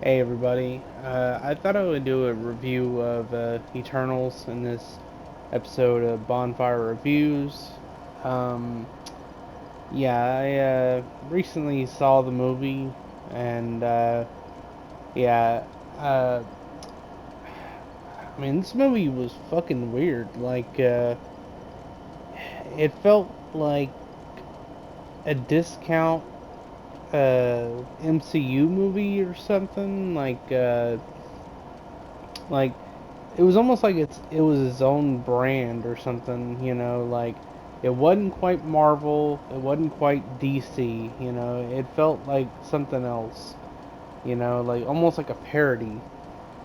Hey everybody, I thought I would do a review of Eternals in this episode of Bonfire Reviews. Um, I recently saw the movie, and yeah, uh, I mean, this movie was fucking weird. It felt like a discount MCU movie or something. Like it was almost like it was his own brand or something, like it wasn't quite Marvel, it wasn't quite DC, it felt like something else, like almost like a parody,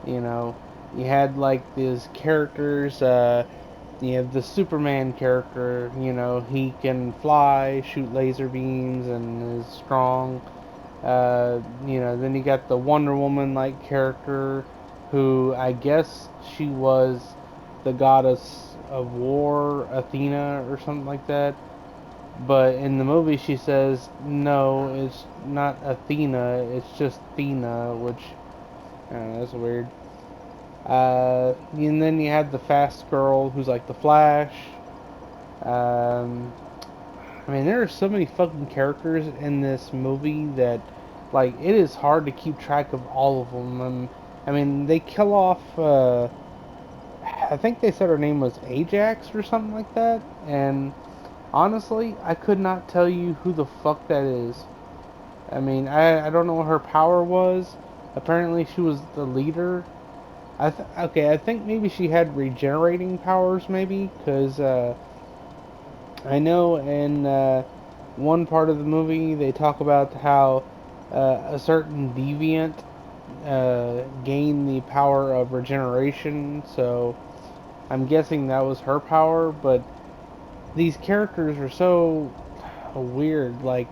you know. You had like these characters, you have the Superman character, he can fly, shoot laser beams, and is strong. Then you got the Wonder Woman like character, who I guess she was the goddess of war, Athena, or something like that. But in the movie, she says, no, it's not Athena, it's just Thena, which, I don't know, that's weird. And then you had the fast girl who's like the Flash. Um, I mean, there are so many fucking characters in this movie that, like, it is hard to keep track of all of them. I mean, they kill off. I think they said her name was Ajax or something like that. And honestly, I could not tell you who the fuck that is. I mean, I don't know what her power was. Apparently, she was the leader. Okay, I think maybe she had regenerating powers, maybe, because I know in one part of the movie they talk about how a certain deviant gained the power of regeneration, so I'm guessing that was her power, but these characters are so weird. Like,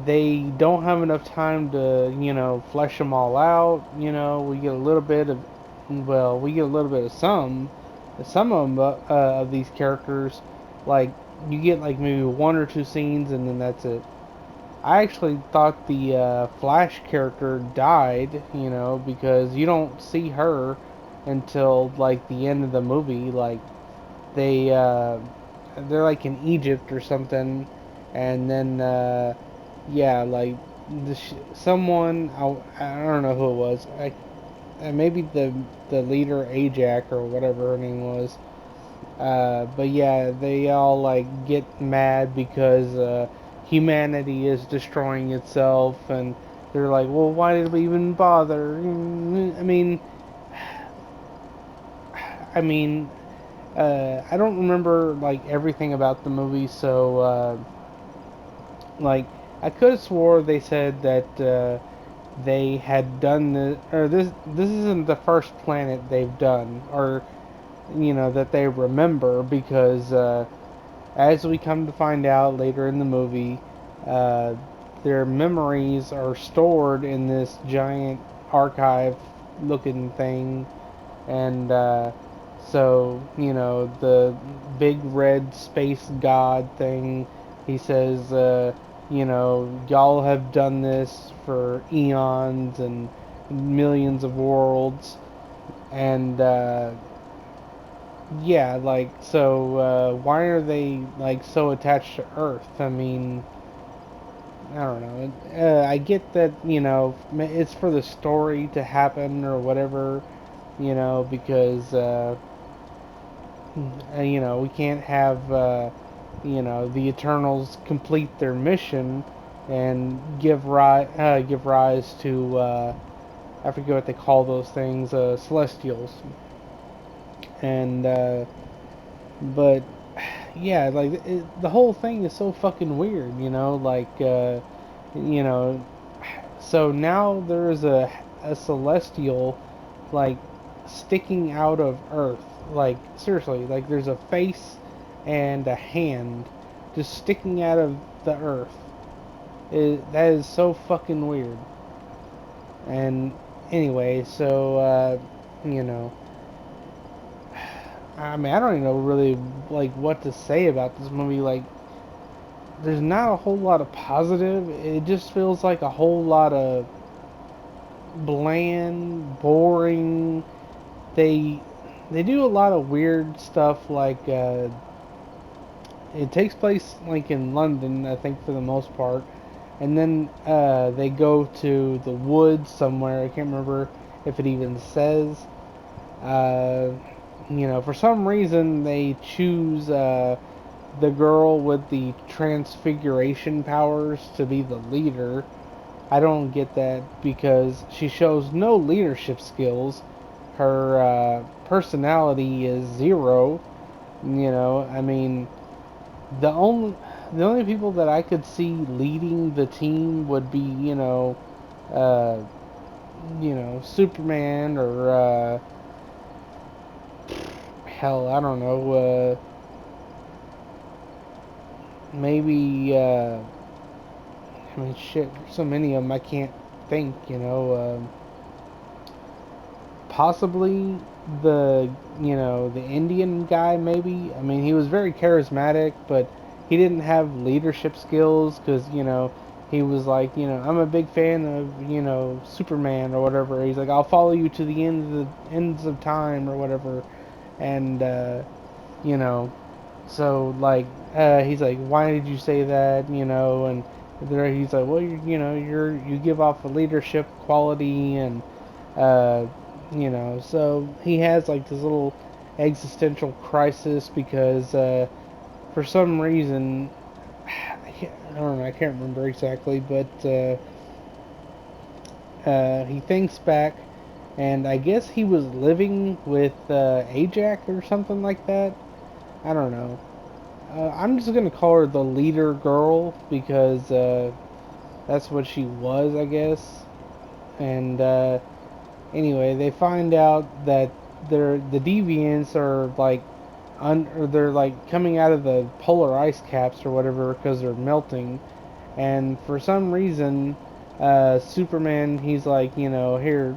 they don't have enough time to, flesh them all out. We get a little bit of, well, we get a little bit of some of them, of these characters. Like, you get like maybe one or two scenes, and then that's it. I actually thought the Flash character died, because you don't see her until like the end of the movie. Like, they they're like in Egypt or something, and then yeah, like someone, I don't know who it was. Maybe the leader Ajax or whatever her name was. But yeah, they all like get mad because humanity is destroying itself, and they're like, well, why did we even bother? I mean, I don't remember like everything about the movie, so like I could have swore they said that they had done this, or this isn't the first planet they've done, or that they remember, because as we come to find out later in the movie, uh, their memories are stored in this giant archive-looking thing, and so the big red space god thing. He says, y'all have done this for eons and millions of worlds, and yeah, like, so why are they like so attached to Earth? I mean, I don't know. I get that, it's for the story to happen or whatever, because we can't have the Eternals complete their mission and give rise to I forget what they call those things, Celestials, and but yeah, like the whole thing is so fucking weird, you know. So now there's a celestial, like, sticking out of Earth. Like, seriously, like there's a face and a hand just sticking out of the Earth. That is so fucking weird. And anyway, so you know, I mean, I don't even know really like what to say about this movie. Like, there's not a whole lot of positive. It just feels like a whole lot of bland, boring. They they do a lot of weird stuff like it takes place like in London, I think for the most part, and then they go to the woods somewhere. I can't remember if it even says. Uh, for some reason they choose the girl with the transfiguration powers to be the leader. I don't get that because she shows no leadership skills. Her personality is zero. I mean, the only the only people that I could see leading the team would be, uh, Superman or hell, I don't know, maybe. I mean, shit, so many of them I can't think. Possibly the Indian guy, maybe. I mean, he was very charismatic, but he didn't have leadership skills because he was like, I'm a big fan of Superman or whatever. He's like, I'll follow you to the ends of time or whatever, and you know so like he's like, why did you say that? And there he's like, well, you give off a leadership quality, and uh, so he has like this little existential crisis because for some reason I don't know, I can't remember exactly, but he thinks back, and I guess he was living with Ajax or something like that. I don't know. I'm just gonna call her the leader girl because that's what she was, I guess. And anyway, they find out that the deviants are like or they're like coming out of the polar ice caps or whatever because they're melting. And for some reason, Superman, he's like, here,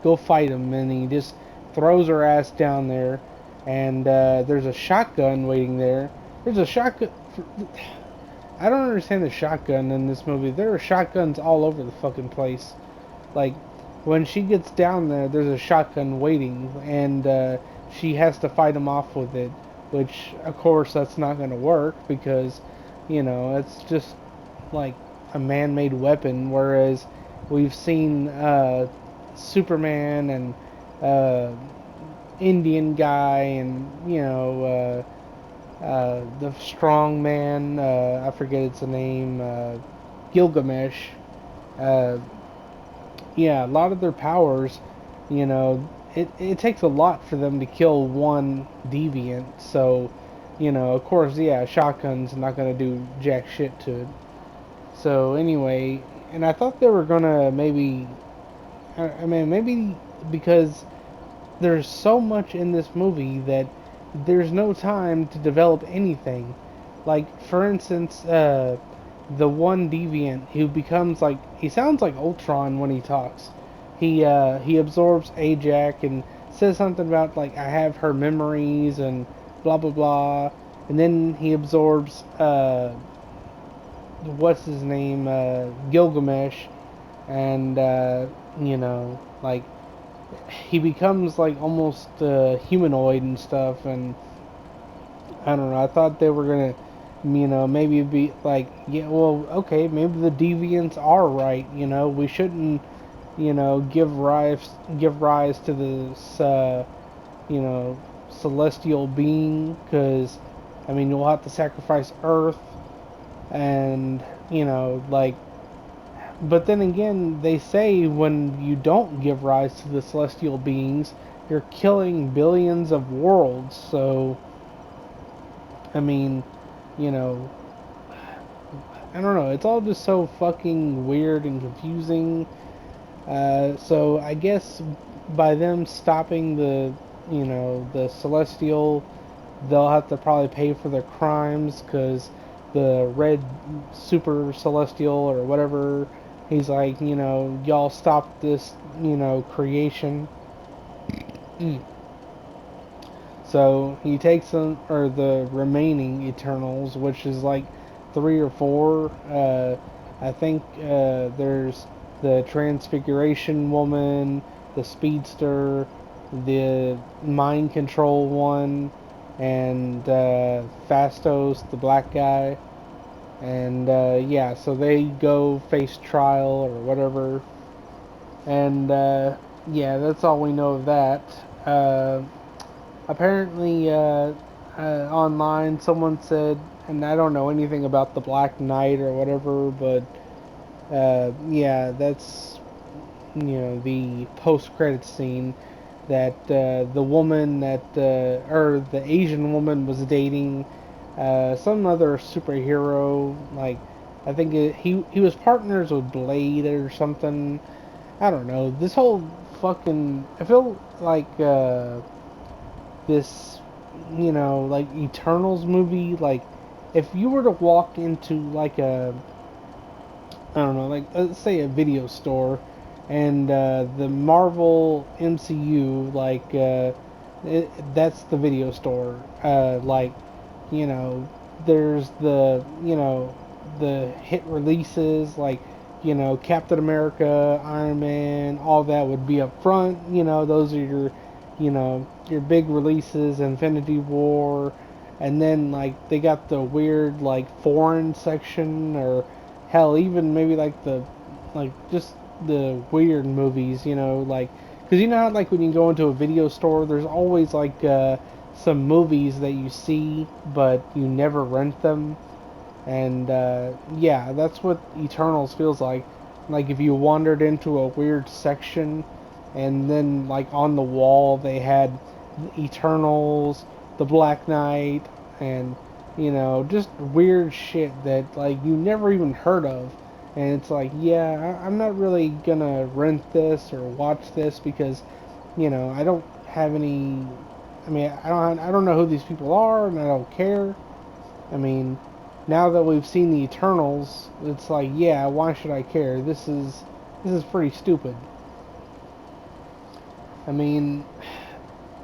go fight him, and he just throws her ass down there. And there's a shotgun waiting there. There's a shotgun. I don't understand the shotgun in this movie. There are shotguns all over the fucking place. Like, when she gets down there, there's a shotgun waiting, and she has to fight him off with it. Which, of course, that's not going to work because, it's just like a man-made weapon. Whereas we've seen Superman and Indian guy and the strong man. I forget its name. Gilgamesh. Uh, yeah, a lot of their powers, it takes a lot for them to kill one deviant. So, of course, yeah, shotgun's not gonna do jack shit to it. So anyway, and I thought they were gonna maybe, I mean, maybe because there's so much in this movie that there's no time to develop anything. Like, for instance, the one deviant who becomes like, he sounds like Ultron when he talks. He absorbs Ajax and says something about like, I have her memories and blah blah blah, and then he absorbs what's his name, Gilgamesh, and like he becomes like almost humanoid and stuff, and I don't know. I thought they were gonna, maybe be like, yeah, well, okay, maybe the deviants are right. We shouldn't, give rise to this, you know, celestial being, because, I mean, you'll have to sacrifice Earth, and like. But then again, they say when you don't give rise to the celestial beings, you're killing billions of worlds. So, I mean, you know, I don't know. It's all just so fucking weird and confusing. So I guess by them stopping the celestial, they'll have to probably pay for their crimes because the red super celestial or whatever, he's like, y'all stop this, creation. Mm. So he takes them, or the remaining Eternals, which is like three or four. I think there's the Transfiguration woman, the Speedster, the mind control one, and Fastos, the black guy. And yeah, so they go face trial or whatever. And yeah, that's all we know of that. Uh, Apparently, online, someone said, and I don't know anything about the Black Knight or whatever, but yeah, that's the post-credit scene that the woman that or the Asian woman was dating some other superhero. Like, I think he was partners with Blade or something. I don't know. This whole fucking I feel like this, like Eternals movie. Like, if you were to walk into like a, I don't know, like let's say a video store, and the Marvel MCU, like that's the video store. Like, you know, there's the hit releases like Captain America, Iron Man, all that would be up front. Those are your big releases, Infinity War, and then like they got the weird like foreign section, or hell, even maybe like just the weird movies, like, because you know how like when you go into a video store, there's always like some movies that you see but you never rent them. And yeah, that's what Eternals feels like. Like if you wandered into a weird section, and then like on the wall they had Eternals, the Black Knight, and just weird shit that like you never even heard of. And it's like, yeah, I'm not really gonna rent this or watch this because, I don't have any. I mean, I don't know who these people are, and I don't care. I mean, now that we've seen the Eternals, it's like, yeah, why should I care? This is pretty stupid. I mean,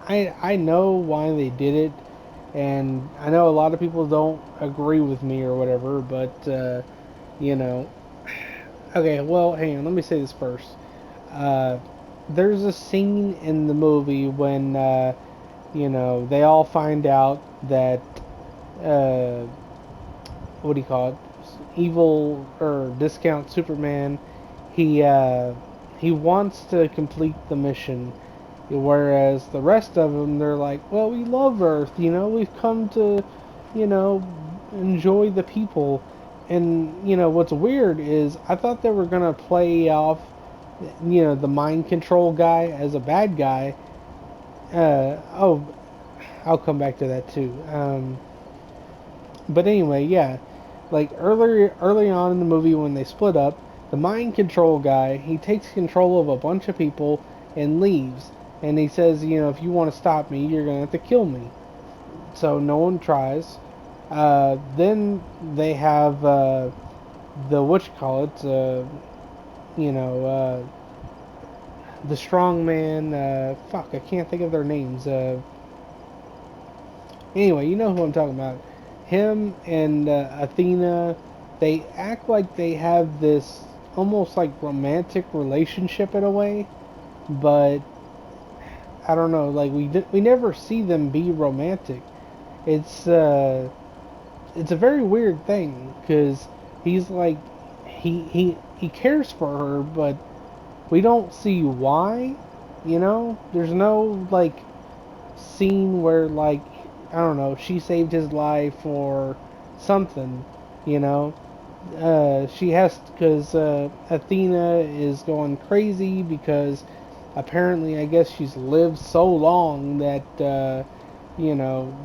I know why they did it, and I know a lot of people don't agree with me or whatever, but you know, okay, well, hang on, let me say this first. Uh, there's a scene in the movie when they all find out that uh, what do you call it? Evil or discount Superman. He uh, he wants to complete the mission, whereas the rest of them they're like, well, we love Earth. We've come to, you know, enjoy the people. And what's weird is I thought they were gonna play off, the mind control guy as a bad guy. Oh, I'll come back to that too. But anyway, yeah, like early on in the movie when they split up, the mind control guy he takes control of a bunch of people and leaves, and he says, if you want to stop me, you're gonna have to kill me. So no one tries. Then they have the what you call it, you know, the strong man. Fuck, I can't think of their names. Anyway, you know who I'm talking about. Him and Athena, they act like they have this almost like romantic relationship in a way, but I don't know. Like we never see them be romantic. It's it's a very weird thing because he's like he cares for her, but we don't see why. There's no like scene where like I don't know, she saved his life or something, you know. She has because Athena is going crazy because apparently I guess she's lived so long that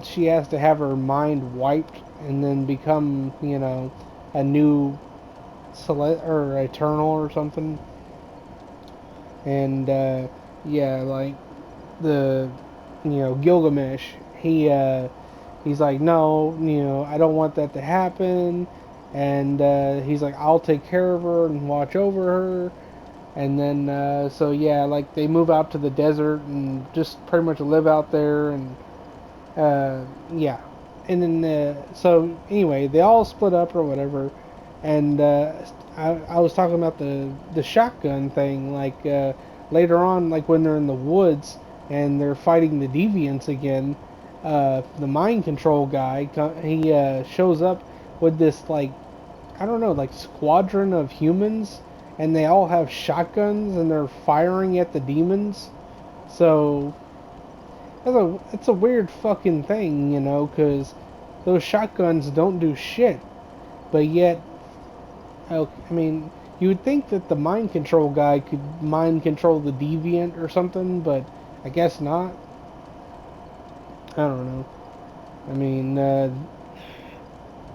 she has to have her mind wiped and then become a new or eternal or something. And yeah, like the Gilgamesh, he's like, no, I don't want that to happen. And he's like, I'll take care of her and watch over her. And then so yeah, like they move out to the desert and just pretty much live out there. And yeah, and then so anyway, they all split up or whatever. And I was talking about the shotgun thing, like later on, like when they're in the woods and they're fighting the deviants again. The mind control guy, he shows up with this like, I don't know, like squadron of humans, and they all have shotguns and they're firing at the demons. So it's a weird fucking thing, you know, because those shotguns don't do shit, but yet, I mean, you would think that the mind control guy could mind control the deviant or something, but I guess not. I don't know. I mean,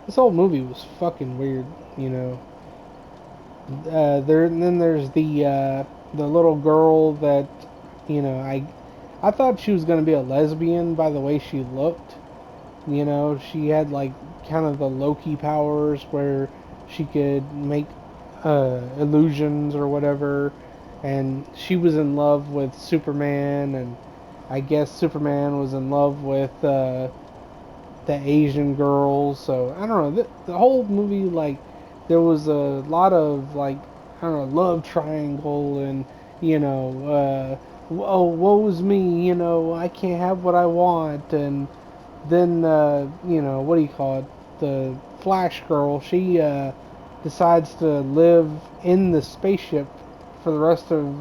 this whole movie was fucking weird, you know. And then there's the little girl that, you know, I thought she was gonna be a lesbian by the way she looked. You know, she had like kind of the Loki powers where she could make illusions or whatever, and she was in love with Superman, and I guess Superman was in love with the Asian girls. So I don't know. The whole movie, like, there was a lot of like, I don't know, love triangle, and you know, oh, woe's me, you know, I can't have what I want. And then you know, what do you call it? The Flash girl, she decides to live in the spaceship for the rest of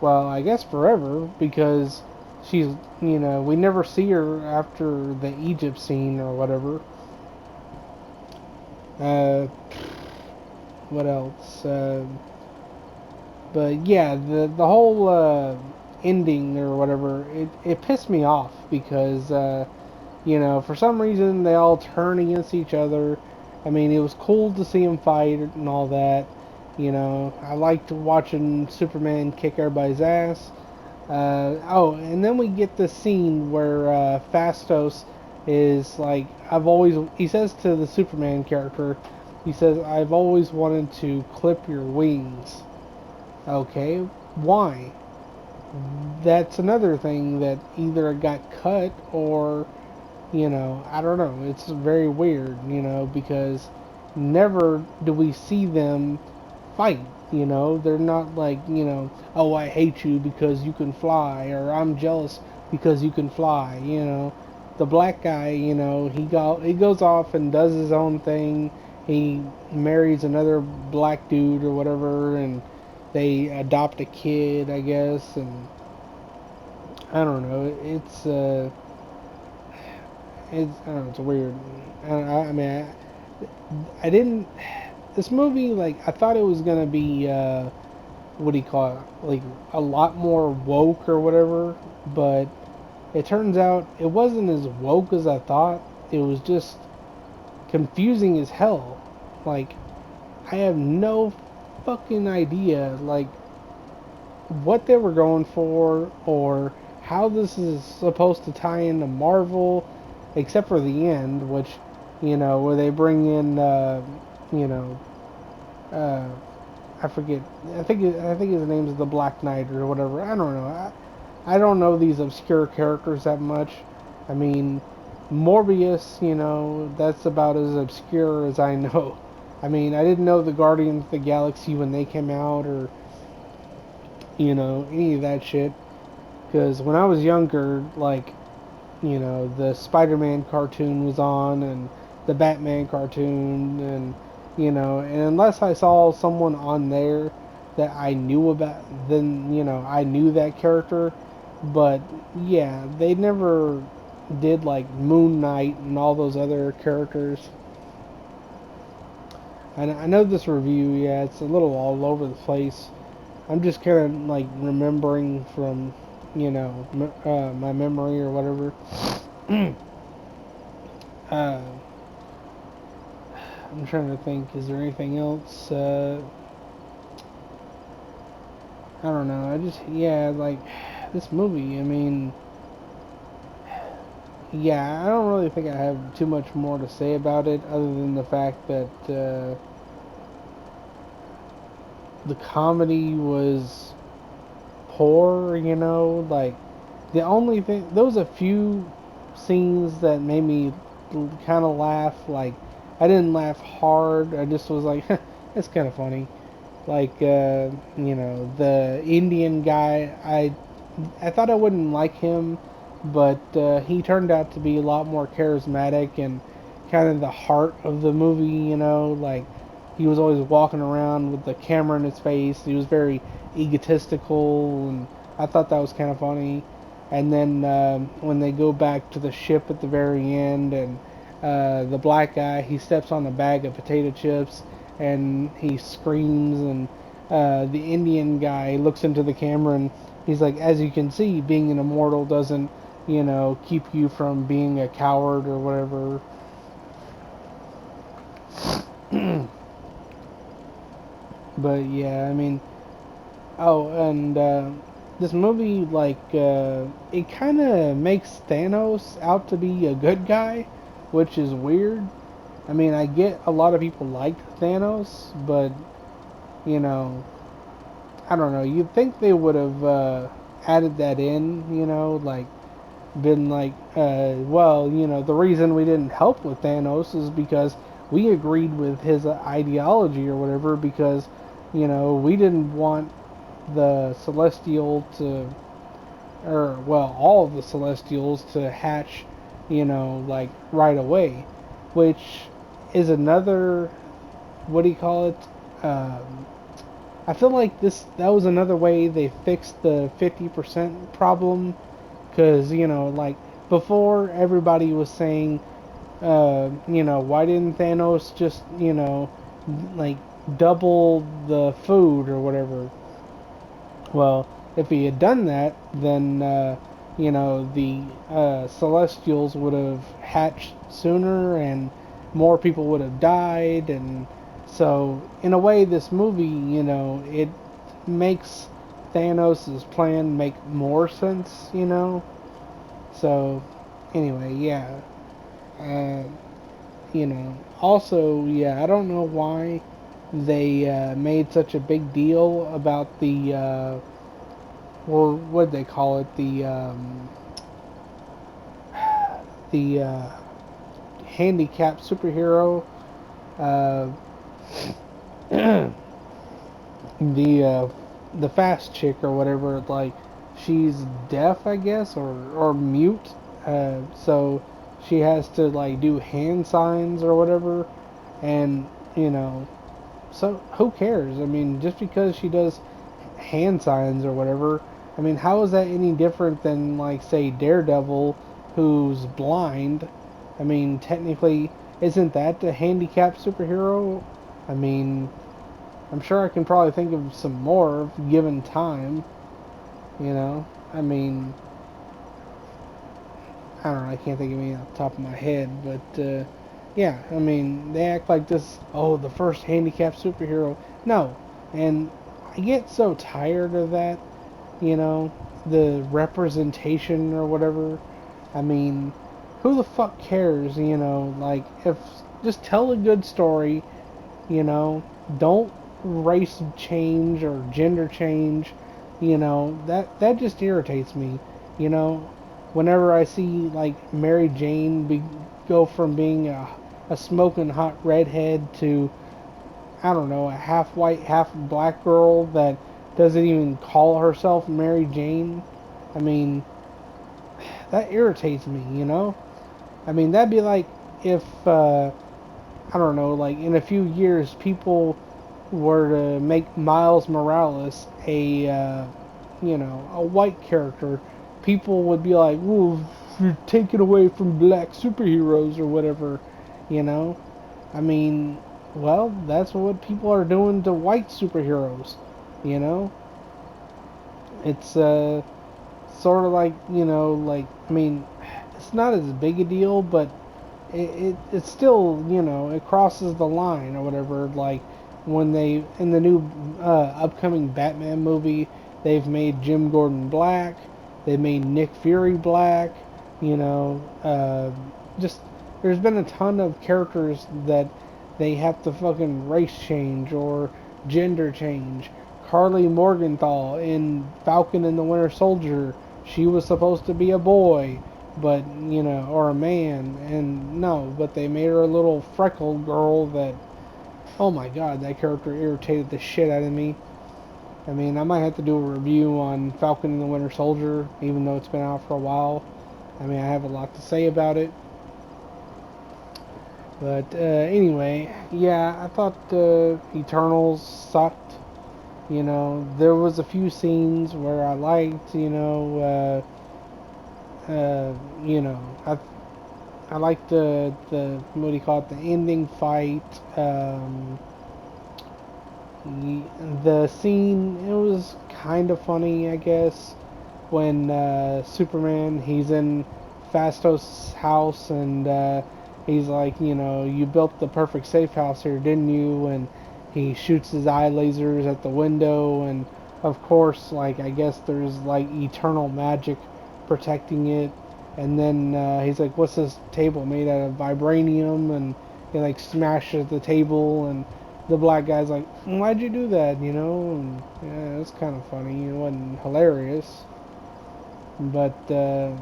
well, I guess forever, because she's, you know, we never see her after the Egypt scene or whatever. Uh, what else? But yeah, the whole ending or whatever, it pissed me off because you know, for some reason they all turn against each other. I mean, it was cool to see them fight and all that. You know, I liked watching Superman kick everybody's ass. Oh, and then we get the scene where Fastos is like, he says to the Superman character, he says, I've always wanted to clip your wings. Okay, why? That's another thing that either it got cut or, you know, I don't know. It's very weird, you know, because never do we see them fight. You know, they're not like, you know, oh, I hate you because you can fly, or I'm jealous because you can fly. You know, the black guy, you know, he goes off and does his own thing. He marries another black dude or whatever, and they adopt a kid, I guess, and I don't know. It's I don't know. It's weird. I mean, I didn't. This movie, like, I thought it was gonna be what do you call it? Like a lot more woke or whatever, but it turns out it wasn't as woke as I thought. It was just confusing as hell. Like, I have no fucking idea, like, what they were going for or how this is supposed to tie into Marvel, except for the end, which, you know, where they bring in, you know, uh, I forget. I think his name is the Black Knight or whatever. I don't know. I don't know these obscure characters that much. I mean, Morbius, you know, that's about as obscure as I know. I mean, I didn't know the Guardians of the Galaxy when they came out, or you know, any of that shit. Because when I was younger, like, you know, the Spider-Man cartoon was on, and the Batman cartoon, and you know, and unless I saw someone on there that I knew about, then you know, I knew that character. But yeah, they never did like Moon Knight and all those other characters. And I know this review, yeah, it's a little all over the place. I'm just kind of like remembering from, you know, my memory or whatever. uh, I'm trying to think. Is there anything else? I don't know. I just, yeah, like this movie. I mean, yeah, I don't really think I have too much more to say about it other than the fact that the comedy was poor. You know, like the only thing, there was a few scenes that made me kind of laugh, like I didn't laugh hard. I just was like, it's kind of funny. Like, the Indian guy, I thought I wouldn't like him, but he turned out to be a lot more charismatic and kind of the heart of the movie. Like he was always walking around with the camera in his face. He was very egotistical, and I thought that was kind of funny. And then when they go back to the ship at the very end, and the black guy, he steps on a bag of potato chips and he screams, and the Indian guy looks into the camera and he's like, as you can see, being an immortal doesn't, keep you from being a coward or whatever. But yeah, I mean, oh, and this movie, like, it kind of makes Thanos out to be a good guy, which is weird. I mean, I get a lot of people like Thanos, but, you know, I don't know. You'd think they would have added that in, like, been like, well, the reason we didn't help with Thanos is because we agreed with his ideology or whatever, because, we didn't want the Celestial to, or, well, all of the Celestials to hatch, like, right away, which is another, what do you call it? Um, I feel like that was another way they fixed the 50% problem, because like before everybody was saying, why didn't Thanos just like double the food or whatever? Well, if he had done that, then the Celestials would have hatched sooner, and more people would have died, and so in a way, this movie, it makes Thanos' plan make more sense. So anyway, yeah. Uh, Also, yeah, I don't know why they made such a big deal about the or what they call it, the handicap superhero, uh, the the fast chick or whatever. Like, she's deaf, I guess, or mute, so she has to like do hand signs or whatever, and you know, so who cares? I mean, just because she does hand signs or whatever. I mean, how is that any different than, like, say, Daredevil, who's blind? I mean, technically, isn't that a handicap superhero? I mean, I'm sure I can probably think of some more given time. I mean, I don't know. I can't think of any off the top of my head, but yeah. I mean, they act like this. Oh, the first handicap superhero. No, and I get so tired of that. The representation or whatever. I mean, who the fuck cares? Like, if just tell a good story. Don't race change or gender change. That just irritates me. You know, Whenever I see like Mary Jane go from being a smoking hot redhead to, I don't know, a half white, half black girl that doesn't even call herself Mary Jane. I mean, that irritates me. I mean, that'd be like if, I don't know, like in a few years, people were to make Miles Morales a white character. People would be like, "Whoa, you're taking away from black superheroes or whatever," you know. I mean, well, that's what people are doing to white superheroes. You know, it's sort of like, like, I mean, it's not as big a deal, but it's still, it crosses the line or whatever. Like when they in the new upcoming Batman movie, they've made Jim Gordon black, they made Nick Fury black. You know, just there's been a ton of characters that they have to fucking race change or gender change. Carly Morgenthau in Falcon and the Winter Soldier, she was supposed to be a boy. but or a man, and no, but they made her a little freckled girl that, oh my god, that character irritated the shit out of me. I mean, I might have to do a review on Falcon and the Winter Soldier, even though it's been out for a while. I mean, I have a lot to say about it. But anyway, yeah, I thought Eternals sucked. There was a few scenes where I liked, you know, I liked the what do you call it, the ending fight. The scene, it was kind of funny, I guess, when Superman, he's in Fastos' house, and he's like, you built the perfect safe house here, didn't you? And he shoots his eye lasers at the window, and of course, like, I guess there's like eternal magic protecting it. And then he's like, what's this table made out of vibranium? And he like smashes the table, and the black guy's like, why'd you do that? And yeah, it's kind of funny. It wasn't hilarious, but I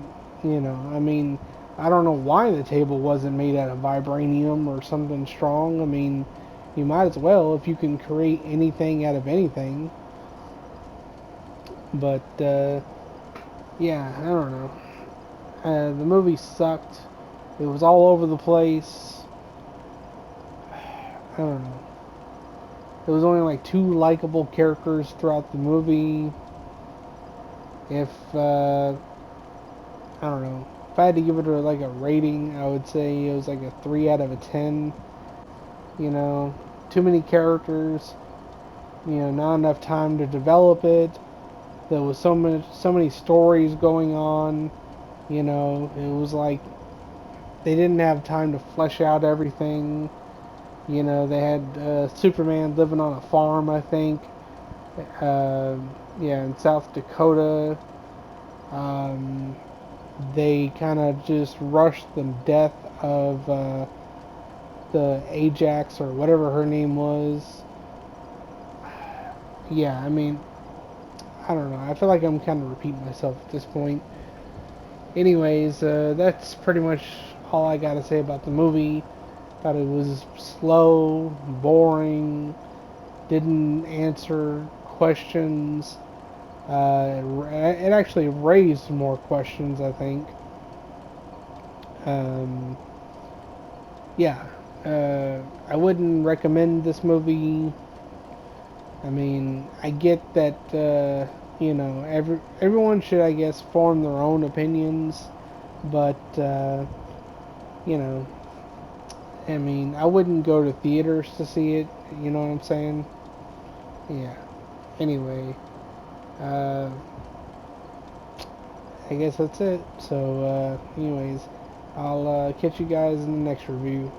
mean, I don't know why the table wasn't made out of vibranium or something strong. I mean, you might as well if you can create anything out of anything. But yeah, I don't know. The movie sucked. It was all over the place. I don't know. There was only like two likable characters throughout the movie. If I don't know, if I had to give it like a rating, I would say it was like a 3 out of a 10. You know, too many characters. Not enough time to develop it. There was so many stories going on. It was like they didn't have time to flesh out everything. They had Superman living on a farm, I think. Uh, yeah, in South Dakota. Um, they kind of just rushed the death of the Ajax or whatever her name was. Yeah, I mean, I don't know. I feel like I'm kind of repeating myself at this point. Anyways, that's pretty much all I got to say about the movie. Thought it was slow, boring, didn't answer questions. It actually raised more questions, I think. Um, yeah, I wouldn't recommend this movie. I mean, I get that everyone should, I guess, form their own opinions, but you know, I mean, I wouldn't go to theaters to see it. You know what I'm saying? Yeah. Anyway, uh, I guess that's it. So, anyways, I'll catch you guys in the next review.